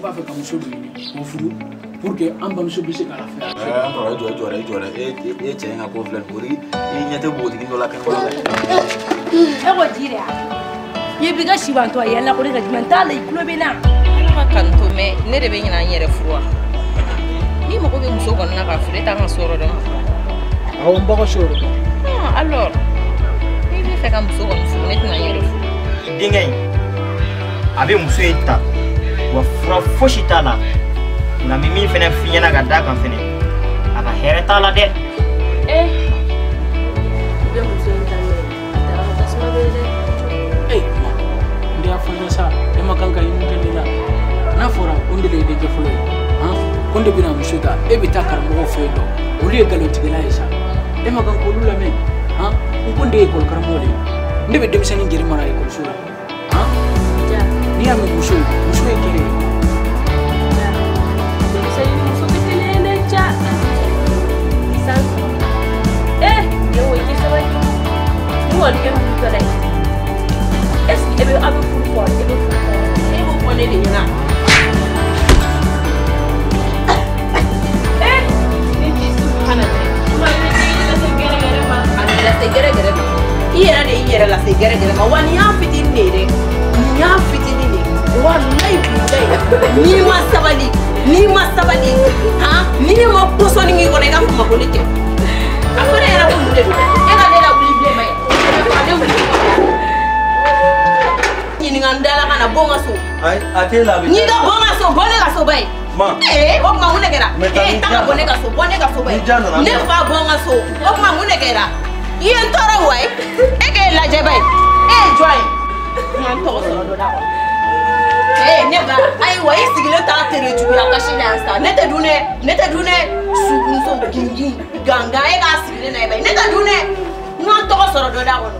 b'a fɛ ka muso dɔ ɲini k'o furu pour que an bamuso bɛ se k'a lafiya. An kɔrɔ jɔ e cɛ in ka ko filɛ nin ye i ɲɛ tɛ bogotigi dɔ la kɛnɛma la. E ko di de wa i b'i ka sibantɔ a yɛlɛ ko ne ka jumɛn t'a la i tulo bɛ na. Ala ka kanu to mɛ ne de bɛ ɲinɛ an yɛrɛ furu wa ni mago bɛ muso kɔni na k'a furu e t'an ka sɔrɔ dɔn. Awɔ n bɔgɔ sɔrɔ dɔn. Alors n'i bɛ fɛ ka muso kɔni furu ne tɛna n yɛrɛ furu. Denkɛ in a bɛ muso in ta wa fura fosi t'a la nka min min fɛnɛ f'i ɲɛna ka d'a kan fɛnɛ a ka hɛrɛ t'a la dɛ. I bɛ muso in ta mɛ a taara ka tasuma bɛ dɛ. Ma n y'a fɔ sa e ma kan ka ɲini kɛ ne la n'a fɔra ko n de ye denkɛ fɔlɔ ye ko n de bɛna muso ta e bɛ taa karamɔgɔw fɛ yen nɔ olu ye nkalontigɛla ye sa e ma kan k'olu lamɛn n ko n de ye ekɔli karamɔgɔ de ye ne bɛ denmisɛnnin gɛrɛ mara ekɔliso la n'i y'a mɛn muso ye kelen ye. Denmisɛnnin ni muso tɛ kelen ye dɛ ja. Ne ko i tɛ sabali ni kɔni kɛ muso tɛ dɛ est-ce que a bɛ furu fɔ e bɛ furu fɔ e b'o fɔ ne de ɲɛna. Ne tɛ subahana dɛ tuma ne tɛ lase gɛrɛgɛrɛ ma a bɛ lase gɛrɛgɛrɛ ma i yɛrɛ de y'i yɛrɛ lase gɛrɛgɛrɛ ma wa nin y'a fitinin de ye dɛ nin y'a fitinin de ye walayi bilayi n'i ma sabali n'i ma pɔsɔni k'i kɔnɔ i ka kuma ko ne kɛ a fɔ ne yɛrɛ ko mun de don e ka ne lawuli bilen ma ye a ne wuli ɲininka n dala ka na bɔ n ka so a t'e la n'i ka bɔ n ka so bɔ ne ka so ba ye o tuma mun de kɛra taa ka bɔ ne ka so ba ye ne fa bɔ n ka so o tuma mun de kɛra i ye n tɔɔrɔ wa ye e k'e lajɛ ba ye e ye jɔn ye n ka n tɔgɔ sɔrɔ dɔ da kɔnɔ. Ne ba ayiwa i sigilen t'a tere juguya kasi la yan sa ne tɛ dun dɛ muso gingin gangan e k'a sigilen na ye ba ye ne tɛ dun dɛ n ka n tɔgɔ sɔrɔ dɔ da kɔnɔ.